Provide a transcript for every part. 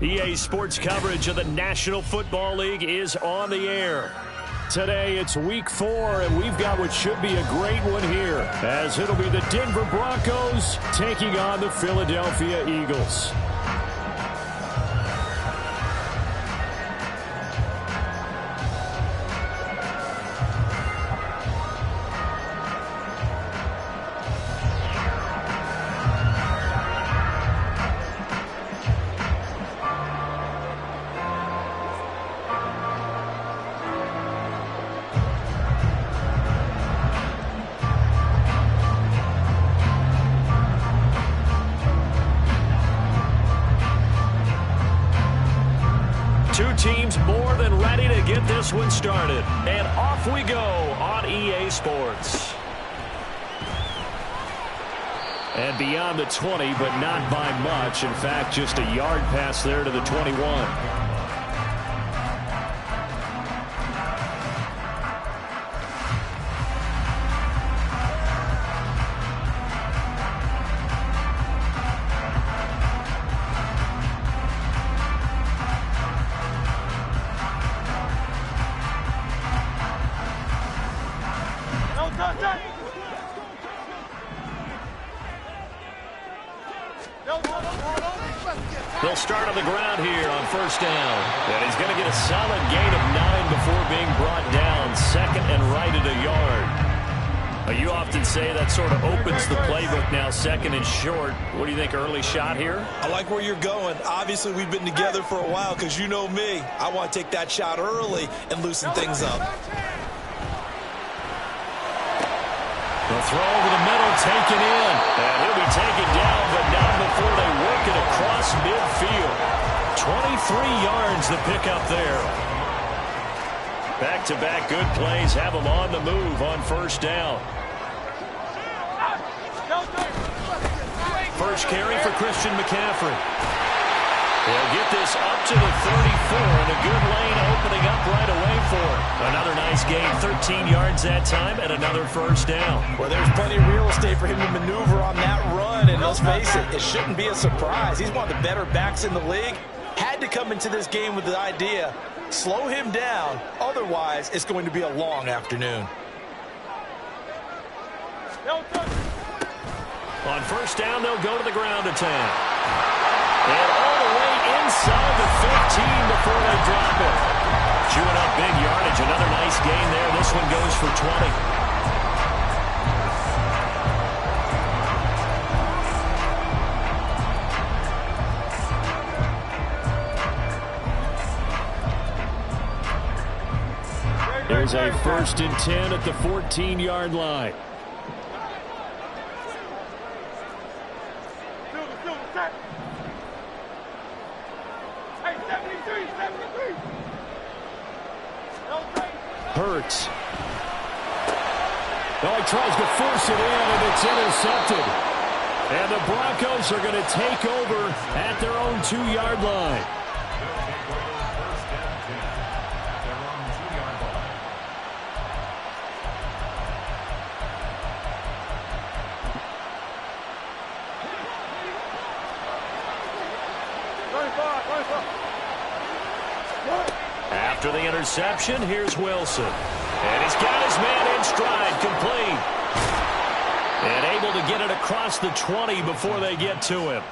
EA Sports coverage of the National Football League is on the air. Today it's week 4, and we've got what should be a great one here, as it'll be the Denver Broncos taking on the Philadelphia Eagles. Two teams more than ready to get this one started. And off we go on EA Sports. And beyond the 20, but not by much. In fact, just a yard pass there to the 21. They'll start on the ground here on first down. And he's going to get a solid gain of 9 before being brought down. Second and right at a yard. You often say that sort of opens the playbook now, second and short. What do you think, early shot here? I like where you're going. Obviously, we've been together for a while because you know me. I want to take that shot early and loosen things up. The throw over the middle, taken in. And he'll be taken down, but not before they work it across midfield. 23 yards the pickup there. Back-to-back good plays have them on the move on first down. First carry for Christian McCaffrey. They'll get this up to the 34, and a good lane opening up right away for him. Another nice gain, 13 yards that time, and another first down. Well, there's plenty of real estate for him to maneuver on that run, and let's face it, it shouldn't be a surprise. He's one of the better backs in the league. Had to come into this game with the idea, slow him down, otherwise it's going to be a long afternoon. On first down, they'll go to the ground attack. And all the way inside the 15 before they drop it. Chewing up big yardage. Another nice gain there. This one goes for 20. There's a first and 10 at the 14-yard line. Hurts. Oh, he tries to force it in, and it's intercepted. And the Broncos are going to take over at their own 2-yard line. After the interception, here's Wilson. And he's got his man in stride, complete. And able to get it across the 20 before they get to him.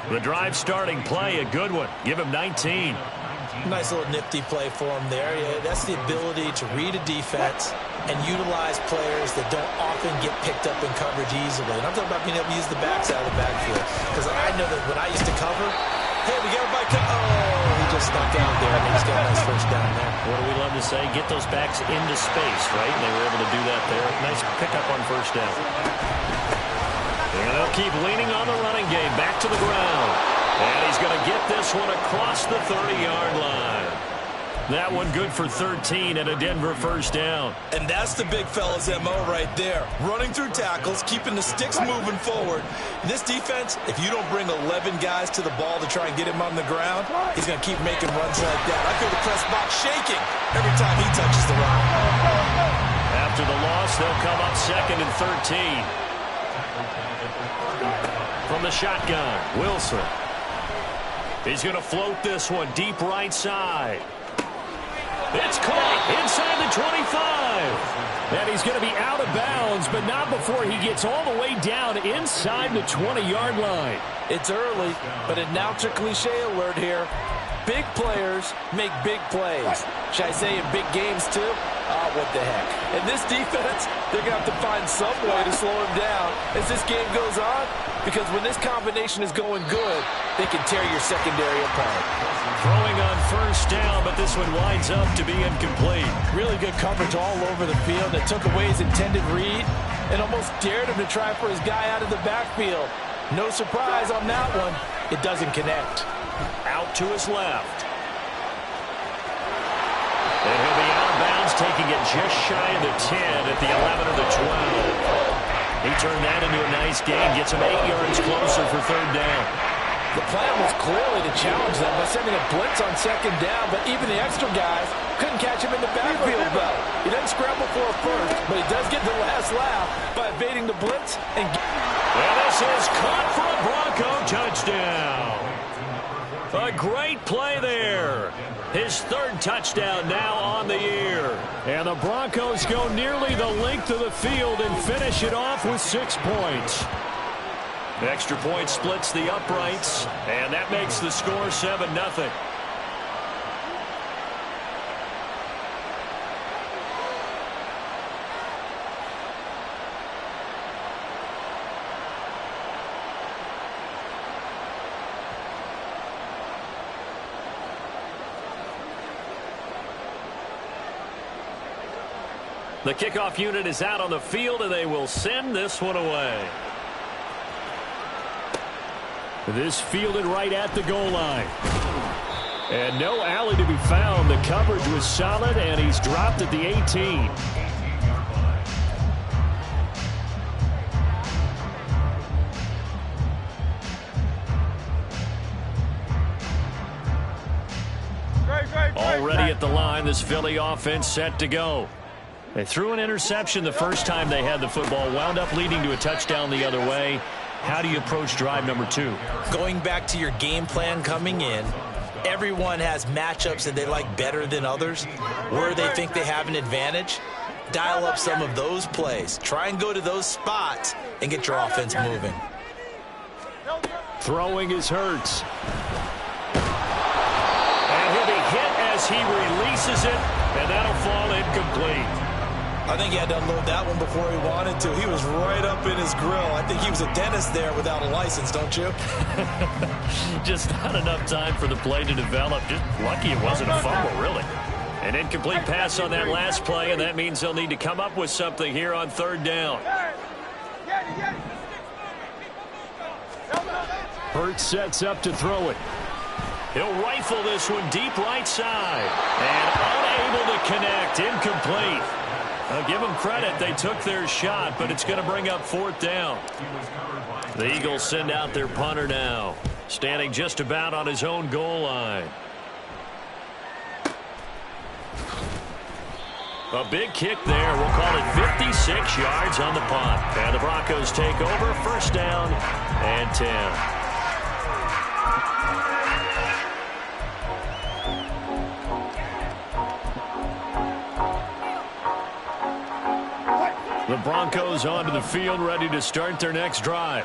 The drive starting play, a good one. Give him 19. Nice little nifty play for him there. Yeah, that's the ability to read a defense and utilize players that don't often get picked up in coverage easily. And I'm talking about being able to use the backs out of the backfield. Because I know that when I used to cover, hey, we got everybody oh, he just stuck out there, and he's got a nice first down there. What do we love to say? Get those backs into space, right? And they were able to do that there. Nice pickup on first down. And they'll keep leaning on the running game. Back to the ground. And he's going to get this one across the 30-yard line. That one good for 13 and a Denver first down. And that's the big fella's MO right there. Running through tackles, keeping the sticks moving forward. This defense, if you don't bring 11 guys to the ball to try and get him on the ground, he's going to keep making runs like that. I feel the press box shaking every time he touches the rock. After the loss, they'll come up second and 13. From the shotgun, Wilson. He's going to float this one deep right side. It's caught inside the 25. And he's going to be out of bounds, but not before he gets all the way down inside the 20-yard line. It's early, but announcer cliche alert here. Big players make big plays. Should I say in big games too? Oh, what the heck. And this defense, they're going to have to find some way to slow him down as this game goes on, because when this combination is going good, they can tear your secondary apart. Throwing on first down, but this one winds up to be incomplete. Really good coverage all over the field. It took away his intended read and almost dared him to try for his guy out of the backfield. No surprise on that one. It doesn't connect. Out to his left. And he'll be out of bounds, taking it just shy of the 10 at the 11 or the 12. He turned that into a nice gain, gets him 8 yards closer for third down. The plan was clearly to challenge them by sending a blitz on second down, but even the extra guys couldn't catch him in the backfield, though. He doesn't scramble for a first, but he does get the last laugh by evading the blitz. And this is caught for a Bronco touchdown. A great play there. His third touchdown now on the year. And the Broncos go nearly the length of the field and finish it off with 6 points. Extra point splits the uprights, and that makes the score 7-0. The kickoff unit is out on the field, and they will send this one away. This fielded right at the goal line. And no alley to be found. The coverage was solid, and he's dropped at the 18. Already at the line, this Philly offense set to go. They threw an interception the first time they had the football, wound up leading to a touchdown the other way. How do you approach drive number 2? Going back to your game plan coming in, everyone has matchups that they like better than others. Where they think they have an advantage, dial up some of those plays. Try and go to those spots and get your offense moving. Throwing is Hurts. And he'll be hit as he releases it, and that'll fall incomplete. I think he had to unload that one before he wanted to. He was right up in his grill. I think he was a dentist there without a license, don't you? Just not enough time for the play to develop. Just lucky it wasn't a fumble, really. An incomplete pass on that last play, and that means they'll need to come up with something here on third down. Hurts sets up to throw it. He'll rifle this one deep right side. And unable to connect. Incomplete. I'll give them credit. They took their shot, but it's going to bring up fourth down. The Eagles send out their punter now, standing just about on his own goal line. A big kick there. We'll call it 56 yards on the punt. And the Broncos take over, first down and 10. The Broncos onto the field, ready to start their next drive.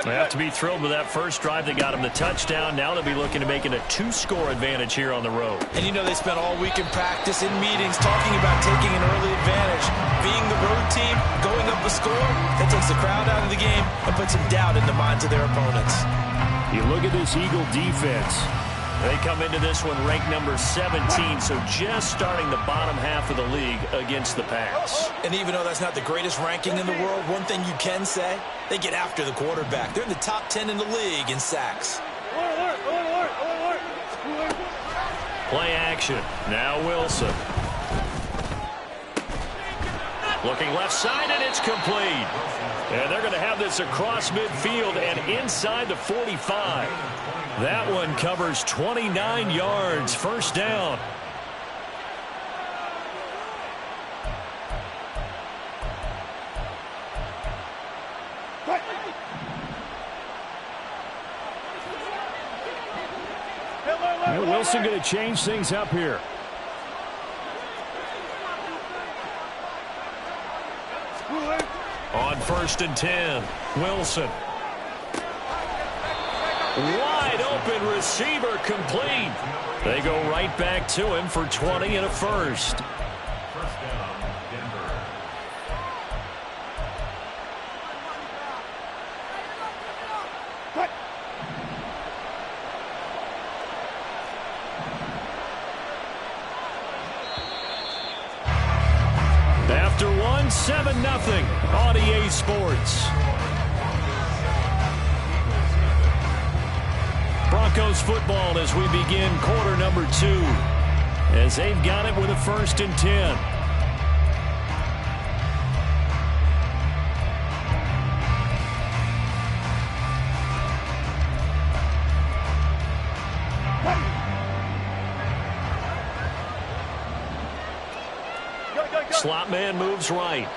They have to be thrilled with that first drive. They got them the touchdown. Now they'll be looking to make it a 2-score advantage here on the road. And you know they spent all week in practice, in meetings, talking about taking an early advantage. Being the road team, going up a score, that takes the crowd out of the game and puts some doubt in the minds of their opponents. You look at this Eagle defense. They come into this one ranked number 17, so just starting the bottom half of the league against the pass. And even though that's not the greatest ranking in the world, one thing you can say, they get after the quarterback. They're in the top 10 in the league in sacks. Play action. Now Wilson. Looking left side, and it's complete. And they're going to have this across midfield and inside the 45. That one covers 29 yards. First down. And Wilson going to change things up here. On 1st and 10, Wilson. Wide open receiver complete. They go right back to him for 20 and a first. After one, 7-0 on EA Sports. Broncos football as we begin quarter number 2. As they've got it with a 1st and 10. Slot man moves right.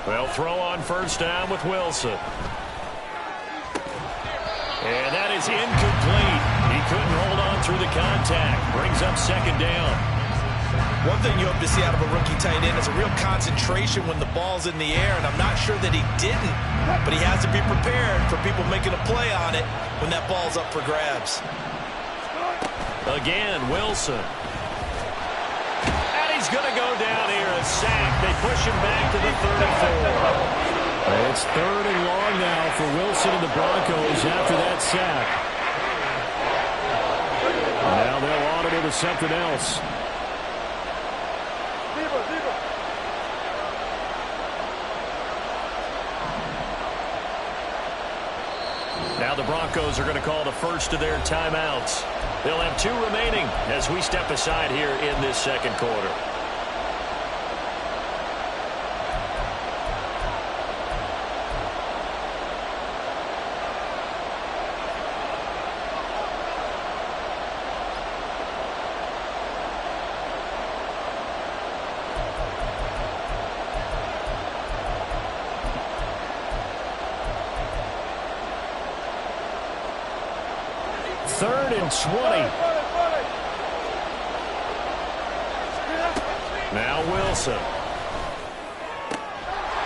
Well, throw on 1st down with Wilson. And that is incomplete. He couldn't hold on through the contact. Brings up 2nd down. One thing you hope to see out of a rookie tight end is a real concentration when the ball's in the air, and I'm not sure that he didn't, but he has to be prepared for people making a play on it when that ball's up for grabs. Again, Wilson. And he's going to go down here, a sack. They push him back to the 34. It's 3rd and long now for Wilson and the Broncos after that sack. Now they'll audible to something else. Now the Broncos are going to call the first of their timeouts. They'll have 2 remaining as we step aside here in this 2nd quarter. Third and 20. Now Wilson.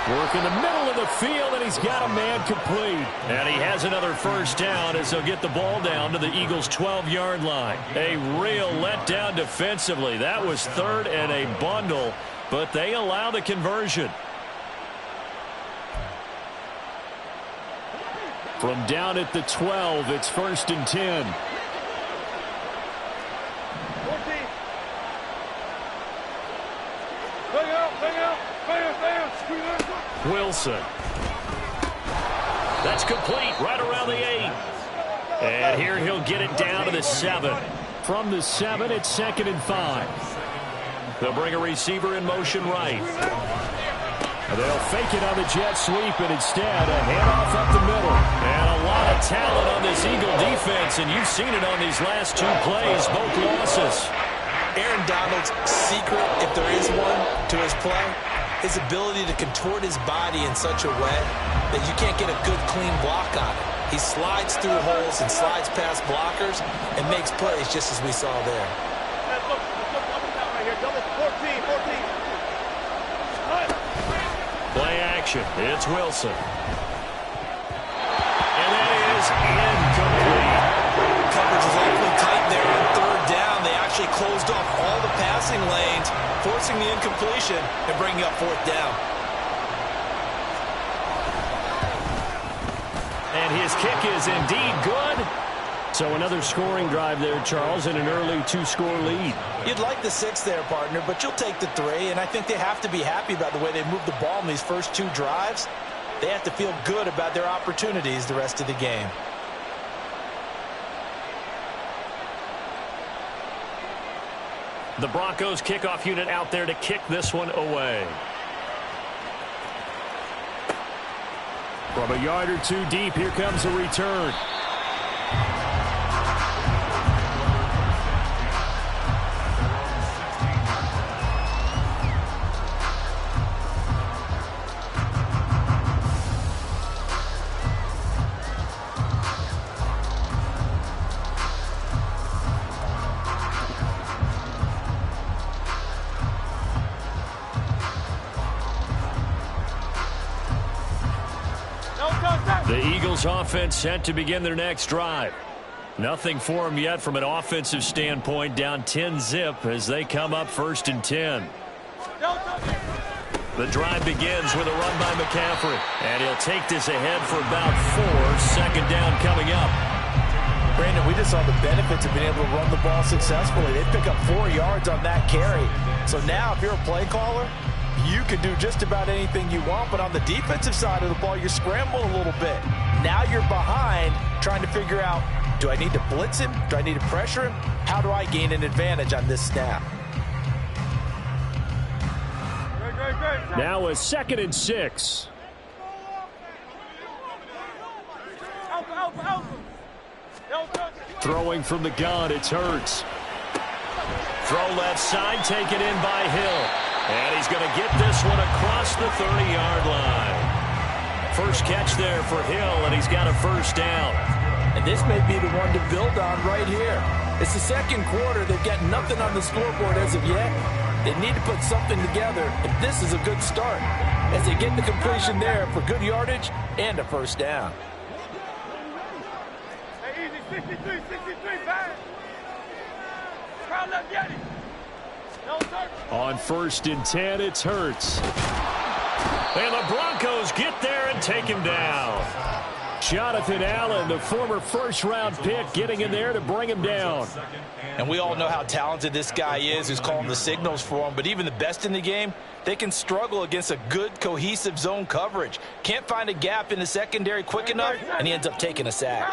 Work in the middle of the field, and he's got a man complete. And he has another 1st down as they'll get the ball down to the Eagles' 12-yard line. A real letdown defensively. That was 3rd and a bundle, but they allow the conversion. From down at the 12, it's 1st and 10. 14. Bang out, bang out, bang, bang. Wilson. That's complete right around the 8. And here he'll get it down to the 7. From the 7, it's 2nd and 5. They'll bring a receiver in motion right. They'll fake it on the jet sweep, and instead a handoff up the middle. And a lot of talent on this Eagle defense, and you've seen it on these last 2 plays, both losses. Aaron Donald's secret, if there is one, to his play, his ability to contort his body in such a way that you can't get a good, clean block on it. He slides through holes and slides past blockers and makes plays just as we saw there. Let's look double down right here. Double 14. Play action. It's Wilson. And that is incomplete. Coverage was awfully tight there on 3rd down. They actually closed off all the passing lanes, forcing the incompletion and bringing up 4th down. And his kick is indeed good. So another scoring drive there, Charles, and an early 2-score lead. You'd like the 6 there, partner, but you'll take the 3, and I think they have to be happy about the way they moved the ball in these first 2 drives. They have to feel good about their opportunities the rest of the game. The Broncos kickoff unit out there to kick this one away. From a yard or 2 deep, here comes a return. The Eagles offense set to begin their next drive. Nothing for them yet from an offensive standpoint, down 10-zip as they come up 1st and 10. The drive begins with a run by McCaffrey, and he'll take this ahead for about 4. 2nd down coming up. Brandon, we just saw the benefits of being able to run the ball successfully. They pick up 4 yards on that carry. So now if you're a play caller, you can do just about anything you want, but on the defensive side of the ball, you're scrambling a little bit. Now you're behind trying to figure out, do I need to blitz him? Do I need to pressure him? How do I gain an advantage on this snap? Now a 2nd and 6. Throwing from the gun, it's Hurts. Throw left side, taken in by Hill. And he's going to get this one across the 30-yard line. First catch there for Hill, and he's got a 1st down. And this may be the one to build on right here. It's the 2nd quarter. They've got nothing on the scoreboard as of yet. They need to put something together, and this is a good start as they get the completion there for good yardage and a 1st down. Hey, easy, 63, back. Crowd left, get it. On 1st and 10, it's Hurts. And the Broncos get there and take him down. Jonathan Allen, the former 1st-round pick, getting in there to bring him down. And we all know how talented this guy is who's calling the signals for him. But even the best in the game, they can struggle against a good, cohesive zone coverage. Can't find a gap in the secondary quick enough, and he ends up taking a sack.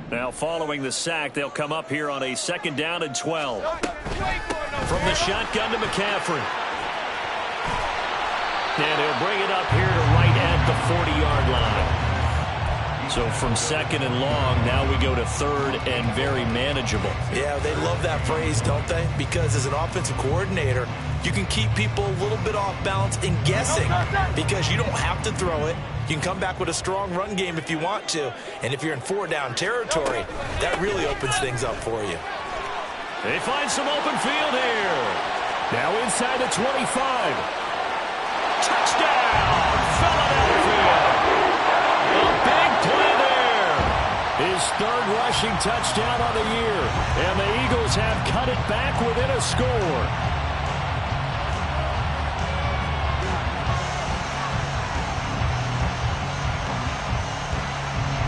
Now following the sack, they'll come up here on a 2nd down and 12. From the shotgun to McCaffrey. And he'll bring it up here to right at the 40-yard line. So from 2nd and long, now we go to 3rd and very manageable. Yeah, they love that phrase, don't they? Because as an offensive coordinator, you can keep people a little bit off balance and guessing because you don't have to throw it. You can come back with a strong run game if you want to. And if you're in 4-down territory, that really opens things up for you. They find some open field here. Now inside the 25. Touchdown, Philadelphia. A big play there. His 3rd rushing touchdown on the year. And the Eagles have cut it back within a score.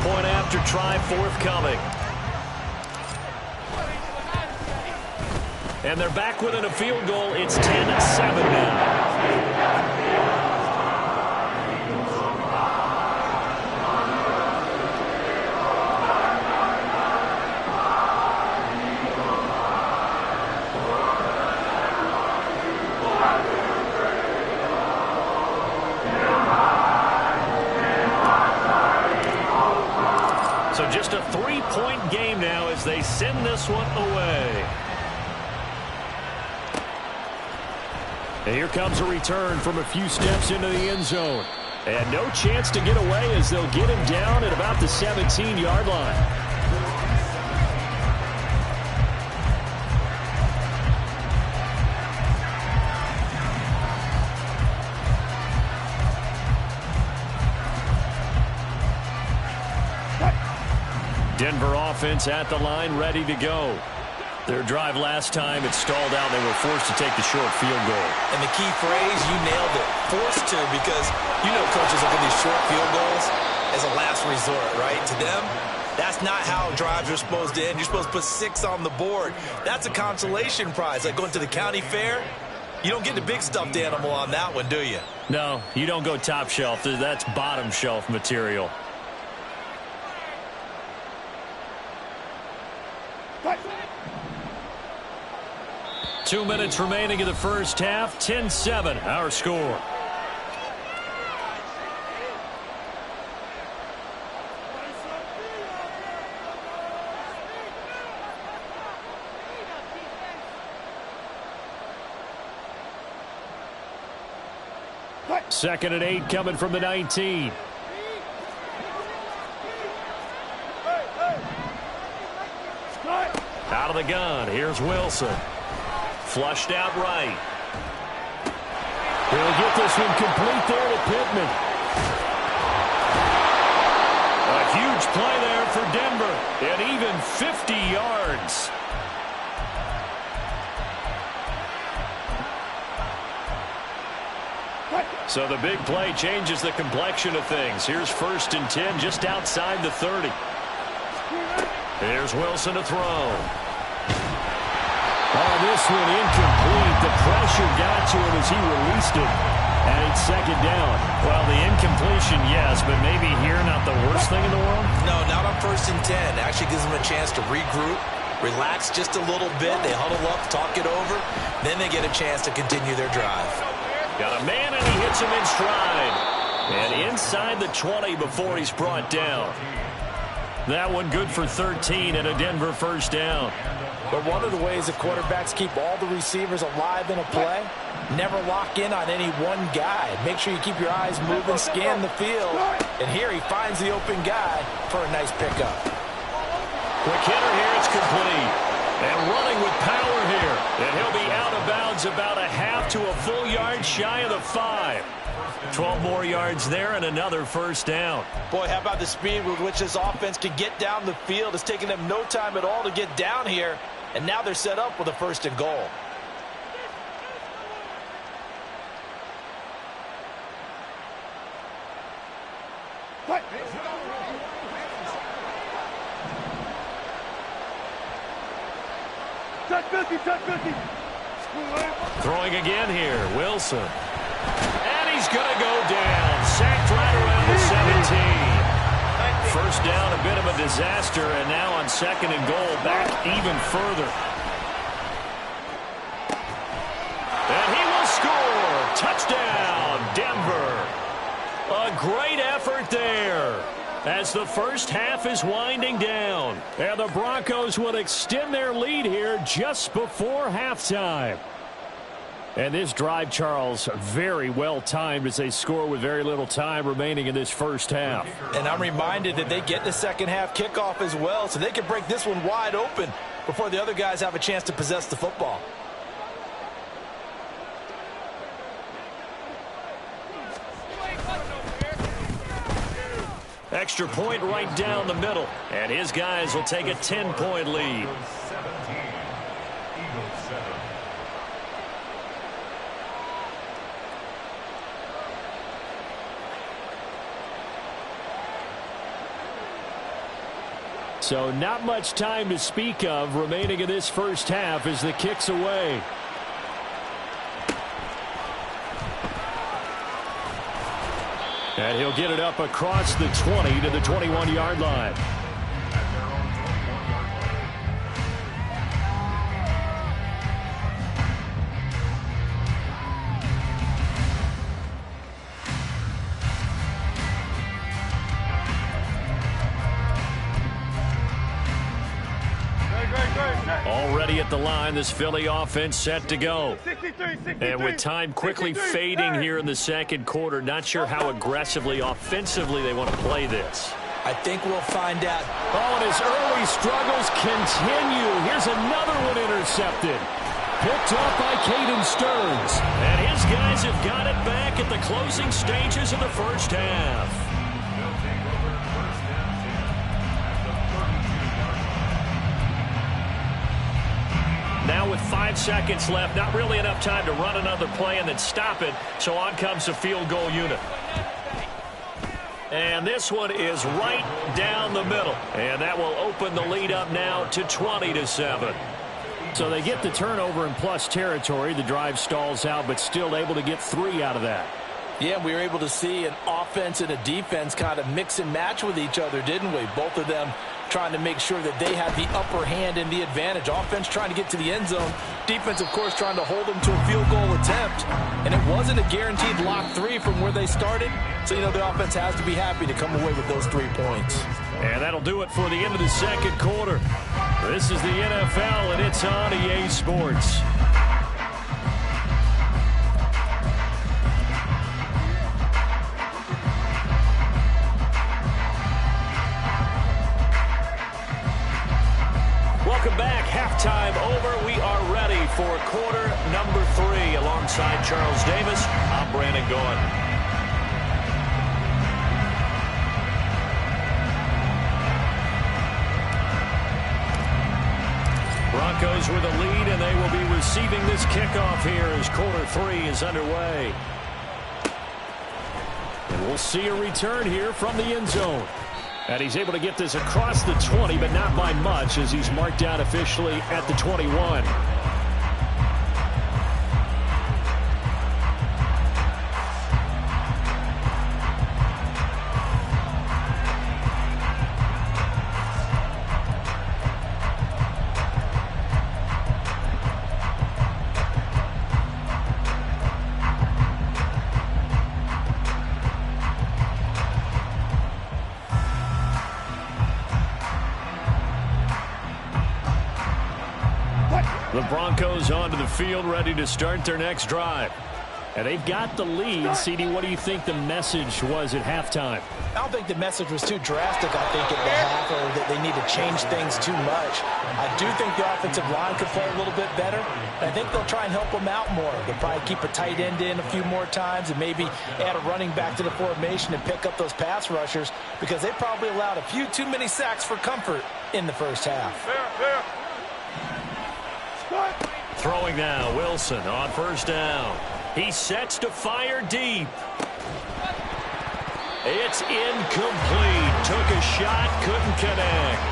Point after try forthcoming. And they're back within a field goal. It's 10-7 now. So just a 3-point game now as they send this one away. And here comes a return from a few steps into the end zone. And no chance to get away as they'll get him down at about the 17-yard line. Denver offense at the line, ready to go. Their drive last time, it stalled out. They were forced to take the short field goal. And the key phrase, you nailed it, forced to, because you know coaches look at these short field goals as a last resort, right? To them, that's not how drives are supposed to end. You're supposed to put 6 on the board. That's a consolation prize, like going to the county fair. You don't get the big stuffed animal on that one, do you? No, you don't go top shelf. That's bottom shelf material. Fight. 2 minutes remaining in the first half. 10-7, our score. Second and 8 coming from the 19. Out of the gun. Here's Wilson. Flushed out right. He'll get this one complete there to Pittman. play there for Denver. And even 50 yards. So the big play changes the complexion of things. Here's 1st and 10 just outside the 30. Here's Wilson to throw. Oh, this one incomplete. The pressure got to him as he released it. And it's 2nd down. Well, the incompletion, yes, but maybe here not the worst thing in the world? No, not on 1st and 10. Actually gives them a chance to regroup, relax just a little bit. They huddle up, talk it over. Then they get a chance to continue their drive. Got a man, and he hits him in stride. And inside the 20 before he's brought down. That one good for 13 and a Denver 1st down. But one of the ways the quarterbacks keep all the receivers alive in a play, never lock in on any one guy. Make sure you keep your eyes moving, scan the field. And here he finds the open guy for a nice pickup. Quick hitter here, it's complete. And running with power here. And he'll be out of bounds about a half to a full yard shy of the 5. 12 more yards there and another 1st down. Boy, how about the speed with which this offense can get down the field? It's taken them no time at all to get down here. And now they're set up with a 1st and goal. Touch 50, touch 50. Throwing again here, Wilson. And he's going to go down. Sacked right around the 17. 1st down, a bit of a disaster, and now on 2nd and goal, back even further. And he will score. Touchdown, Denver. A great effort there as the 1st half is winding down. And the Broncos will extend their lead here just before halftime. And this drive, Charles, very well timed as they score with very little time remaining in this 1st half. And I'm reminded that they get the 2nd half kickoff as well, so they can break this one wide open before the other guys have a chance to possess the football. Extra point right down the middle. And his guys will take a 10-point lead. So not much time to speak of remaining in this 1st half as the kick's away. And he'll get it up across the 20 to the 21-yard line. Already at the line, this Philly offense set to go. 63. And with time quickly fading here in the 2nd quarter, not sure how aggressively, offensively they want to play this. I think we'll find out. Oh, and his early struggles continue. Here's another one intercepted. Picked up by Caden Stearns. And his guys have got it back at the closing stages of the 1st half. Now with 5 seconds left, not really enough time to run another play and then stop it, so on comes the field goal unit. And this one is right down the middle, and that will open the lead up now to 20-7. So they get the turnover in plus territory. The drive stalls out, but still able to get 3 out of that. Yeah, we were able to see an offense and a defense kind of mix and match with each other, didn't we? Both of them trying to make sure that they had the upper hand and the advantage. Offense trying to get to the end zone. Defense, of course, trying to hold them to a field goal attempt. And it wasn't a guaranteed lock 3 from where they started. So, the offense has to be happy to come away with those 3 points. And that'll do it for the end of the 2nd quarter. This is the NFL, and it's on EA Sports. Welcome back. Halftime over. We are ready for quarter number 3. Alongside Charles Davis, I'm Brandon Gaudin. Broncos with a lead, and they will be receiving this kickoff here as quarter 3 is underway. And we'll see a return here from the end zone. And he's able to get this across the 20, but not by much, as he's marked down officially at the 21. The Broncos onto the field, ready to start their next drive. And they've got the lead. CD, what do you think the message was at halftime? I don't think the message was too drastic, I think, at the half, or that they need to change things too much. I do think the offensive line could play a little bit better. And I think they'll try and help them out more. They'll probably keep a tight end in a few more times and maybe add a running back to the formation and pick up those pass rushers, because they probably allowed a few too many sacks for comfort in the first half. Throwing now, Wilson on first down. He sets to fire deep. It's incomplete. Took a shot, couldn't connect.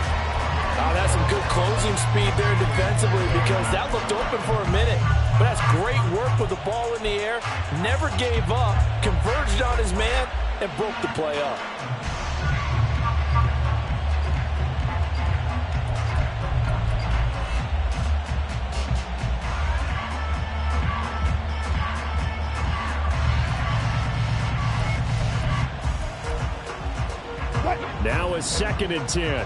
Oh, that's some good closing speed there defensively, because that looked open for a minute. But that's great work with the ball in the air. Never gave up, converged on his man, and broke the play up. Now a 2nd and 10.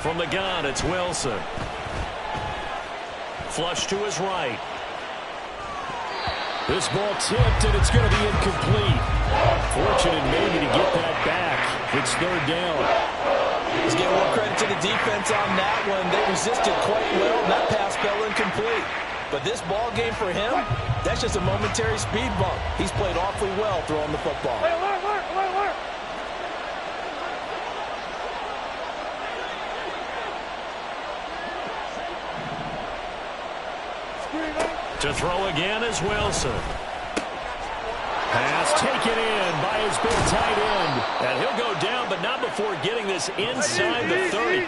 From the gun, it's Wilson. Flush to his right. This ball tipped, and it's going to be incomplete. Fortunate maybe to get that back. It's 3rd down. Let's give more credit to the defense on that one. They resisted quite well, and that pass fell incomplete. But this ball game for him, that's just a momentary speed bump. He's played awfully well throwing the football. To throw again is Wilson. Pass taken in by his big tight end. And he'll go down, but not before getting this inside the 30.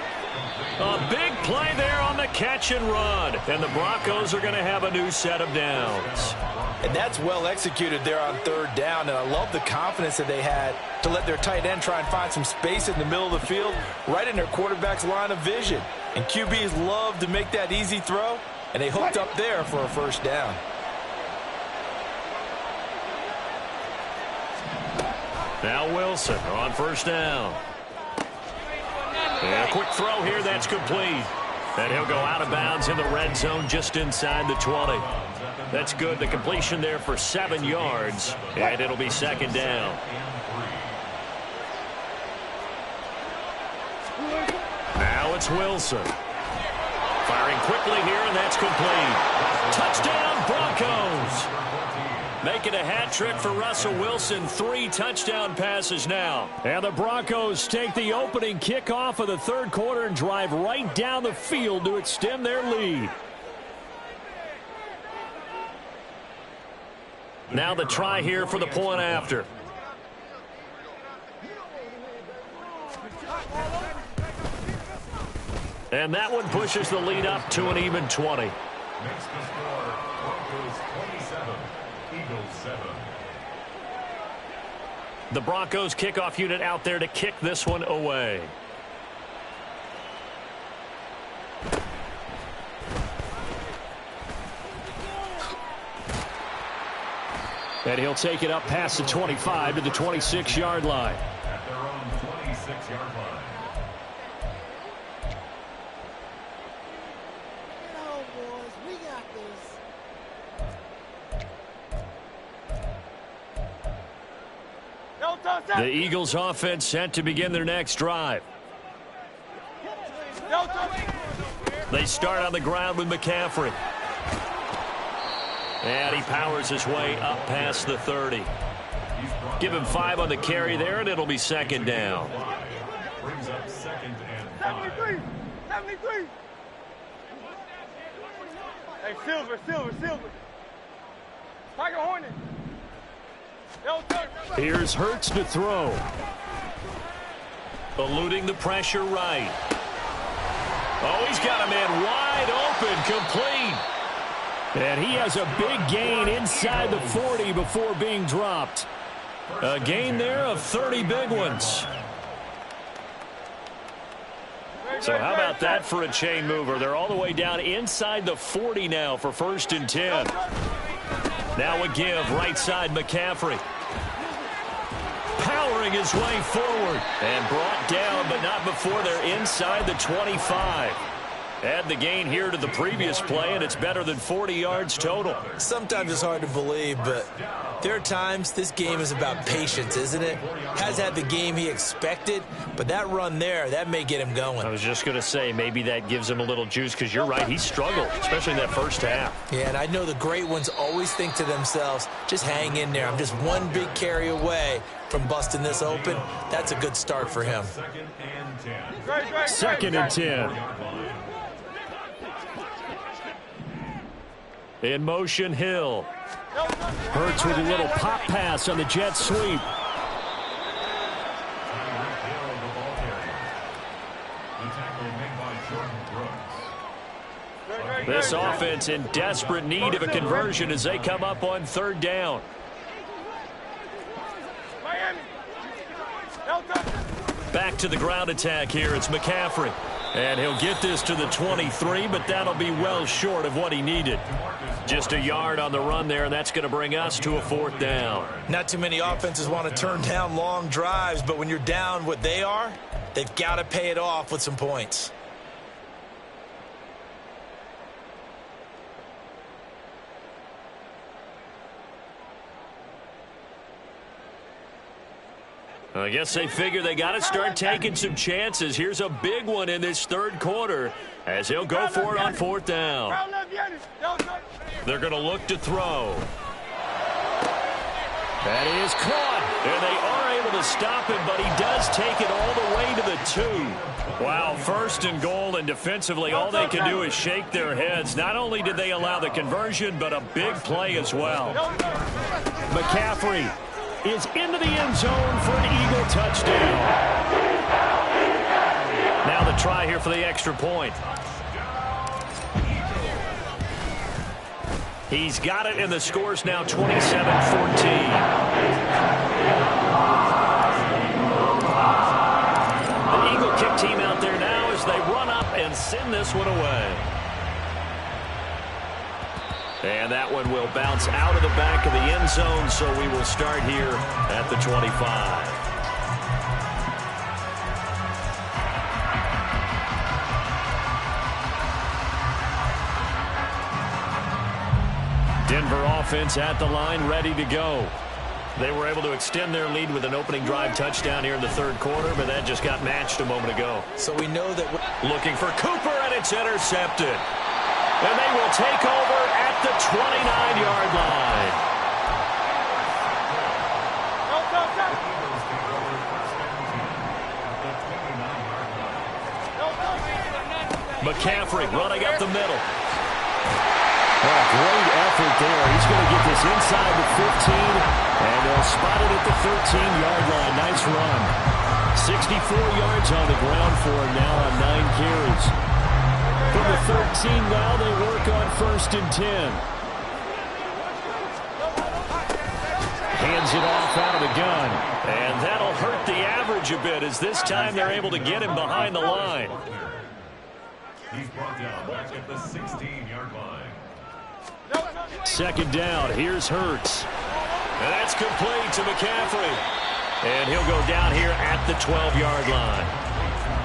A big play there on the catch and run. And the Broncos are going to have a new set of downs. And that's well executed there on 3rd down. And I love the confidence that they had to let their tight end try and find some space in the middle of the field, right in their quarterback's line of vision. And QBs love to make that easy throw. And they hooked up there for a 1st down. Now Wilson on 1st down. And a quick throw here, that's complete. And he'll go out of bounds in the red zone just inside the 20. That's good. The completion there for 7 yards. And it'll be 2nd down. Now it's Wilson. Firing quickly here, and that's complete. Touchdown, Broncos. Making a hat trick for Russell Wilson. 3 touchdown passes now. And the Broncos take the opening kickoff of the 3rd quarter and drive right down the field to extend their lead. Now the try here for the point after. And that one pushes the lead up to an even 20. Makes the score Broncos 27, Eagles 7. The Broncos kickoff unit out there to kick this one away. And he'll take it up past the 25 to the 26-yard line. At their own 26-yard line. The Eagles offense set to begin their next drive. They start on the ground with McCaffrey. And he powers his way up past the 30. Give him 5 on the carry there, and it'll be 2nd down. Brings up 2nd 73. 73. Hey, Silver. Tiger Hornet. Here's Hurts to throw. Eluding the pressure right. Oh, he's got a man wide open, complete. And he has a big gain inside the 40 before being dropped. A gain there of 30 big ones. So how about that for a chain mover? They're all the way down inside the 40 now for 1st and 10. Now a give, right side McCaffrey. Powering his way forward. And brought down, but not before they're inside the 25. Add the gain here to the previous play, and it's better than 40 yards total. Sometimes it's hard to believe, but there are times this game is about patience, isn't it? Has had the game he expected, but that run there, that may get him going. I was just going to say, maybe that gives him a little juice, because you're right, he struggled, especially in that first half. Yeah, and I know the great ones always think to themselves, just hang in there. I'm just one big carry away from busting this open. That's a good start for him. 2nd and 10. In motion, Hill. Hurts with a little pop pass on the jet sweep. This offense in desperate need of a conversion as they come up on 3rd down. Back to the ground attack here. It's McCaffrey. And he'll get this to the 23, but that'll be well short of what he needed. Just a yard on the run there, and that's going to bring us to a 4th down. Not too many offenses want to turn down long drives, but when you're down what they are, they've got to pay it off with some points. I guess they figure they got to start taking some chances. Here's a big one in this 3rd quarter as he'll go for it on 4th down. They're going to look to throw. That is caught. And they are able to stop him, but he does take it all the way to the 2. Wow, 1st and goal, and defensively all they can do is shake their heads. Not only did they allow the conversion, but a big play as well. McCaffrey is into the end zone for an Eagle touchdown. Now the try here for the extra point. He's got it, and the score's now 27-14. The Eagle kick team out there now as they run up and send this one away. And that one will bounce out of the back of the end zone, so we will start here at the 25. Denver offense at the line, ready to go. They were able to extend their lead with an opening drive touchdown here in the 3rd quarter, but that just got matched a moment ago. So we know that we're looking for Cooper, and it's intercepted. And they will take over at the 29-yard line. McCaffrey running up the middle. Oh, great effort there. He's going to get this inside the 15, and they'll spot it at the 13-yard line. Nice run. 64 yards on the ground for him now on 9 carries. From the 13 now, they work on 1st and 10. Hands it off out of the gun. And that'll hurt the average a bit as this time they're able to get him behind the line. He's brought down back at the 16-yard line. 2nd down. Here's Hurts. And that's complete to McCaffrey. And he'll go down here at the 12-yard line.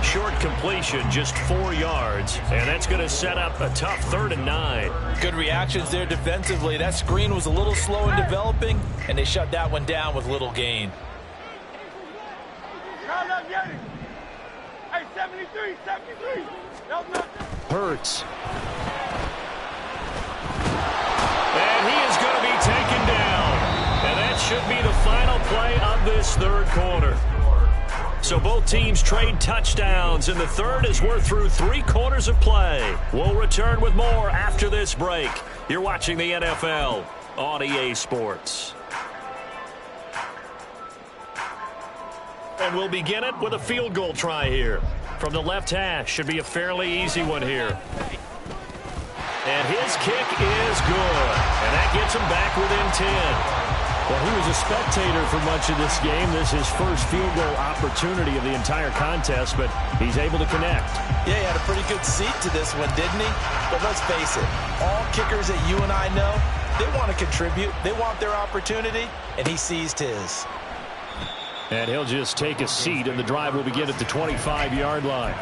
Short completion, just 4 yards, and that's going to set up a tough 3rd and 9. Good reactions there defensively. That screen was a little slow in developing, and they shut that one down with little gain. Hey, 73. Hurts. And he is going to be taken down. And that should be the final play of this 3rd quarter. So both teams trade touchdowns in the third as we're through 3 quarters of play. We'll return with more after this break. You're watching the NFL on EA Sports. And we'll begin it with a field goal try here. From the left hash, should be a fairly easy one here. And his kick is good. And that gets him back within 10. Well, he was a spectator for much of this game. This is his first field goal opportunity of the entire contest, but he's able to connect. Yeah, he had a pretty good seat to this one, didn't he? But let's face it, all kickers that you and I know, they want to contribute. They want their opportunity, and he seized his. And he'll just take a seat, and the drive will begin at the 25-yard line.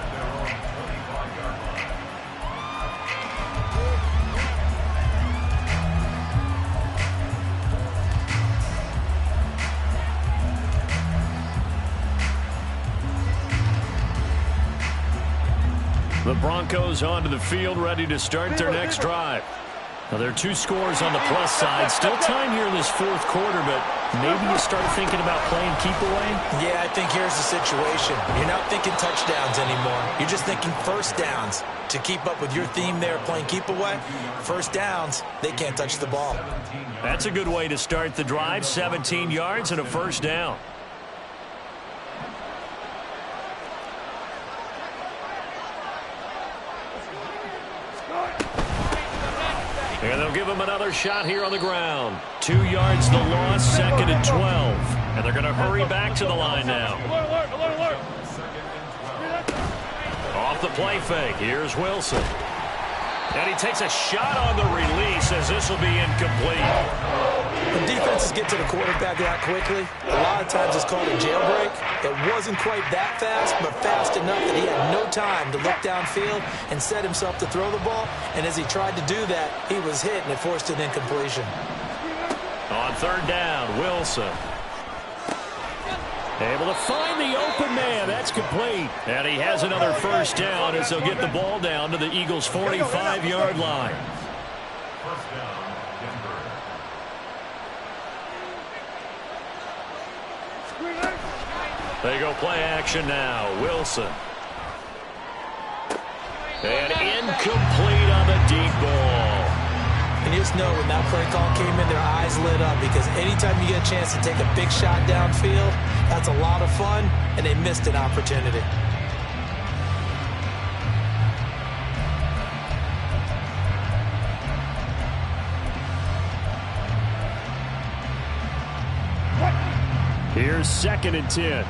The Broncos onto the field, ready to start their next drive. Now, there are 2 scores on the plus side. Still time here in this fourth quarter, but maybe you start thinking about playing keep away? Yeah, I think here's the situation. You're not thinking touchdowns anymore. You're just thinking first downs. To keep up with your theme there, playing keep away, first downs, they can't touch the ball. That's a good way to start the drive. 17 yards and a first down. And they'll give him another shot here on the ground. 2 yards the loss, 2nd and 12. And they're going to hurry back to the line now. Alert. Off the play fake, here's Wilson. And he takes a shot on the release as this will be incomplete. When defenses get to the quarterback that quickly, a lot of times it's called a jailbreak. It wasn't quite that fast, but fast enough that he had no time to look downfield and set himself to throw the ball. And as he tried to do that, he was hit, and it forced an incompletion. On 3rd down, Wilson. Able to find the open man. That's complete. And he has another first down as they'll get the ball down to the Eagles' 45-yard line. First down, Denver. They go play action now. Wilson. And incomplete on the deep ball. And you just know when that play call came in, their eyes lit up, because anytime you get a chance to take a big shot downfield, that's a lot of fun, and they missed an opportunity. Here's 2nd and 10.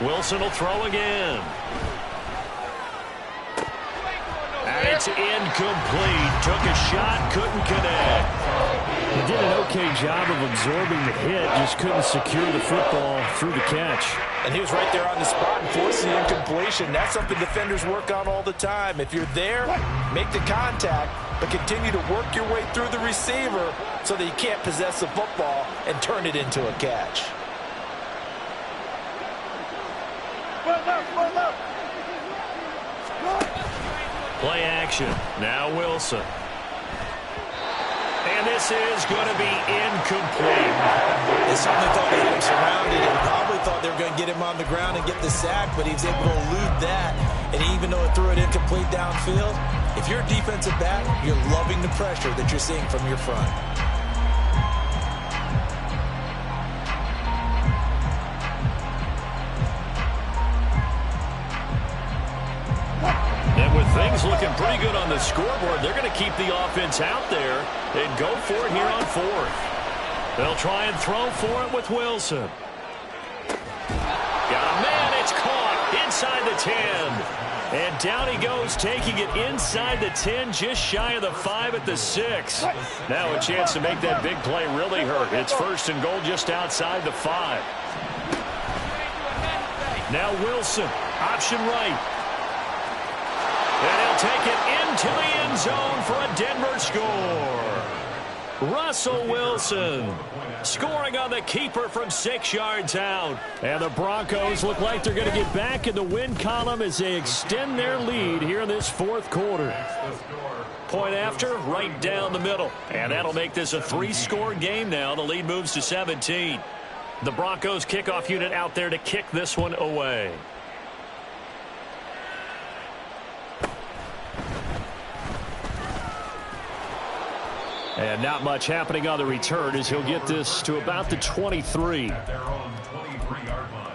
Wilson will throw again. And it's incomplete. Took a shot, couldn't connect. He did an okay job of absorbing the hit, just couldn't secure the football through the catch. And he was right there on the spot and forced the incompletion. That's something defenders work on all the time. If you're there, make the contact, but continue to work your way through the receiver so that you can't possess the football and turn it into a catch. Play action. Now Wilson. And this is going to be incomplete. They certainly thought they had him surrounded and probably thought they were going to get him on the ground and get the sack, but he was able to elude that. And even though it threw it incomplete downfield, if you're a defensive back, you're loving the pressure that you're seeing from your front. And with things looking pretty good on the scoreboard, they're going to keep the offense out there and go for it here on 4th. They'll try and throw for it with Wilson. Got a man, it's caught inside the 10. And down he goes, taking it inside the 10, just shy of the 5 at the 6. Now a chance to make that big play really hurt. It's 1st and goal just outside the 5. Now Wilson, option right. And he'll take it into the end zone for a Denver score. Russell Wilson scoring on the keeper from 6 yards out. And the Broncos look like they're going to get back in the win column as they extend their lead here in this 4th quarter. Point after, right down the middle. And that'll make this a 3-score game now. The lead moves to 17. The Broncos kickoff unit out there to kick this one away. And not much happening on the return as he'll get this to about the 23. At their own 23-yard line.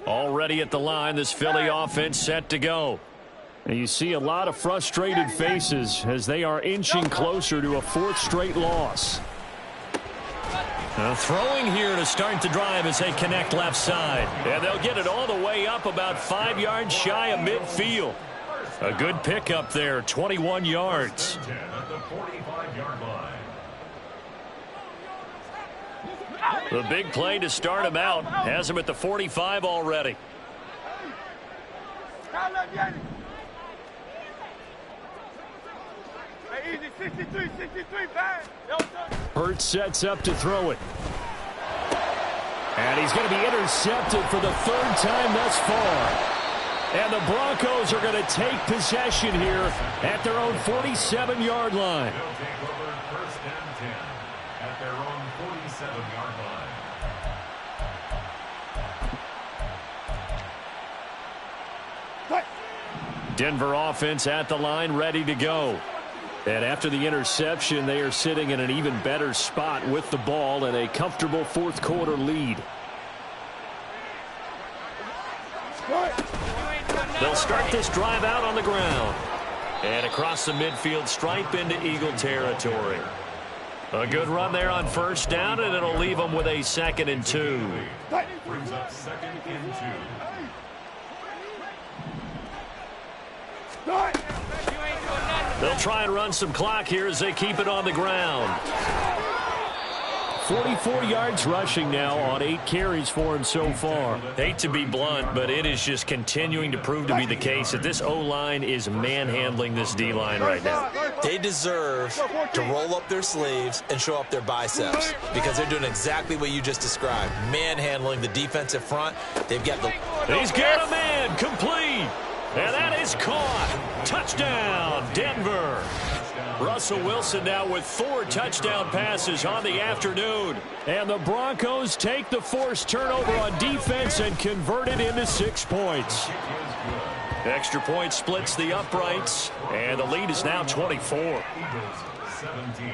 Already at the line, this Philly offense set to go. And you see a lot of frustrated faces as they are inching closer to a fourth straight loss. Throwing here to start the drive as they connect left side. And they'll get it all the way up about 5 yards shy of midfield. A good pickup there, 21 yards. At the 45-yard line. The big play to start him out has him at the 45 already. Hurts sets up to throw it. And he's going to be intercepted for the third time thus far. And the Broncos are going to take possession here at their own 47-yard line. They'll take over first and 10 at their own 47-yard line. Denver offense at the line, ready to go. And after the interception, they are sitting in an even better spot with the ball and a comfortable fourth quarter lead. They'll start this drive out on the ground. And across the midfield stripe into Eagle territory. A good run there on first down, and it'll leave them with a 2nd and 2. Brings up 2nd and 2. They'll try and run some clock here as they keep it on the ground. 44 yards rushing now on 8 carries for him so far. Hate to be blunt, but it is just continuing to prove to be the case that this O-line is manhandling this D-line right now. They deserve to roll up their sleeves and show up their biceps because they're doing exactly what you just described. Manhandling the defensive front. They've got the... He's got a man complete. And that is caught. Touchdown, Denver. Russell Wilson now with 4 touchdown passes on the afternoon. And the Broncos take the forced turnover on defense and convert it into 6 points. Extra point splits the uprights, and the lead is now 24. Eagles 17.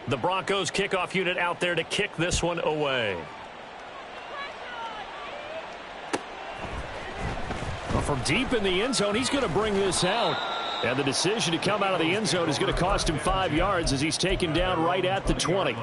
The Broncos kickoff unit out there to kick this one away. Well, from deep in the end zone, he's going to bring this out. And the decision to come out of the end zone is going to cost him 5 yards as he's taken down right at the 20.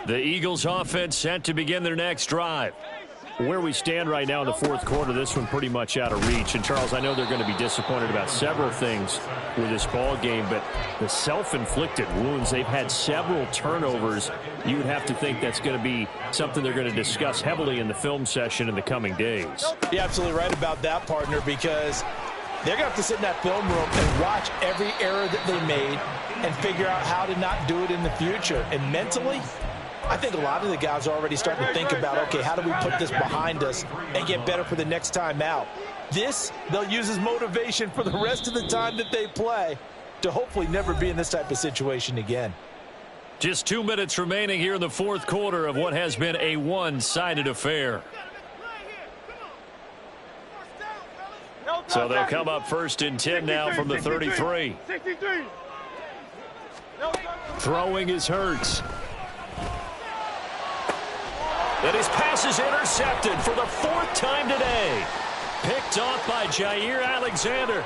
The Eagles offense set to begin their next drive. Where we stand right now in the fourth quarter, this one pretty much out of reach. And, Charles, I know they're going to be disappointed about several things with this ball game, but the self-inflicted wounds, they've had several turnovers. You would have to think that's going to be something they're going to discuss heavily in the film session in the coming days. You're absolutely right about that, partner, because they're going to have to sit in that film room and watch every error that they made and figure out how to not do it in the future. And mentally, I think a lot of the guys are already starting to think about, okay, how do we put this behind us and get better for the next time out? This, they'll use as motivation for the rest of the time that they play to hopefully never be in this type of situation again. Just 2 minutes remaining here in the fourth quarter of what has been a one-sided affair. So they'll come up first and 10 now from the 33. Throwing is Hurts. And his pass is intercepted for the 4th time today. Picked off by Jair Alexander.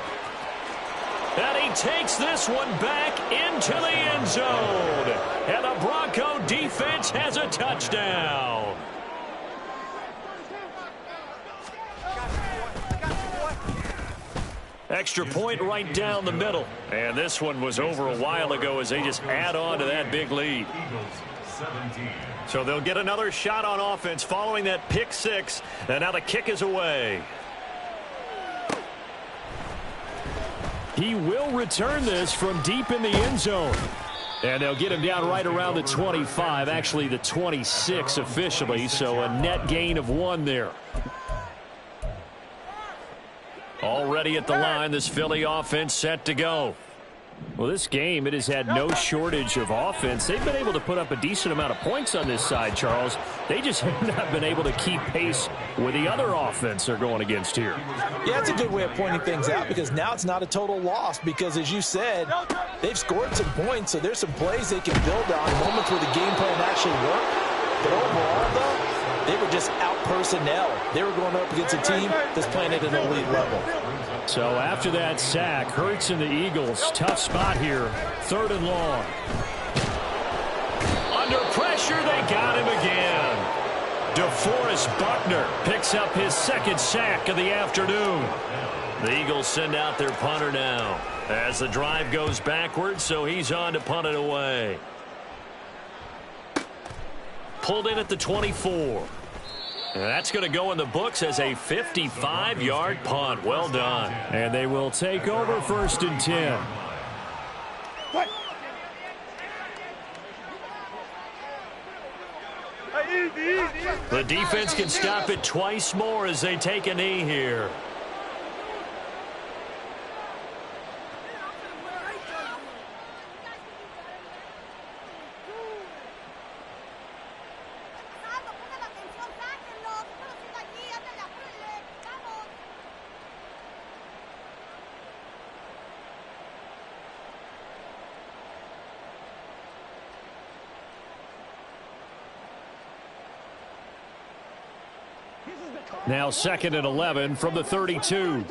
And he takes this one back into the end zone. And the Bronco defense has a touchdown. Extra point right down the middle. And this one was over a while ago as they just add on to that big lead. Eagles 17. So they'll get another shot on offense following that pick six. And now the kick is away. He will return this from deep in the end zone. And they'll get him down right around the 25, actually the 26 officially, so a net gain of 1 there. Already at the line, this Philly offense set to go. Well, this game, it has had no shortage of offense. They've been able to put up a decent amount of points on this side, Charles. They just have not been able to keep pace with the other offense they're going against here. Yeah, it's a good way of pointing things out because now it's not a total loss because, as you said, they've scored some points, so there's some plays they can build on, moments where the game plan actually worked. But overall, though, they were just out personnel. They were going up against a team that's playing at an elite level. So after that sack, Hurts and the Eagles, tough spot here, 3rd and long. Under pressure, they got him again. DeForest Buckner picks up his 2nd sack of the afternoon. The Eagles send out their punter now as the drive goes backwards, so he's on to punt it away. Pulled in at the 24. And that's going to go in the books as a 55-yard punt. Well done. And they will take over 1st and 10. What? Hey, easy. The defense can stop it twice more as they take a knee here. Now 2nd and 11 from the 32.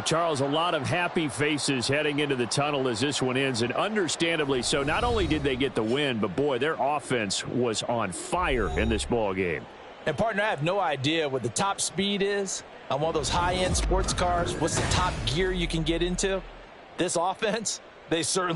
Charles, a lot of happy faces heading into the tunnel as this one ends, and understandably so. Not only did they get the win, but boy, their offense was on fire in this ball game. And, partner, I have no idea what the top speed is on one of those high-end sports cars. What's the top gear you can get into? This offense, they certainly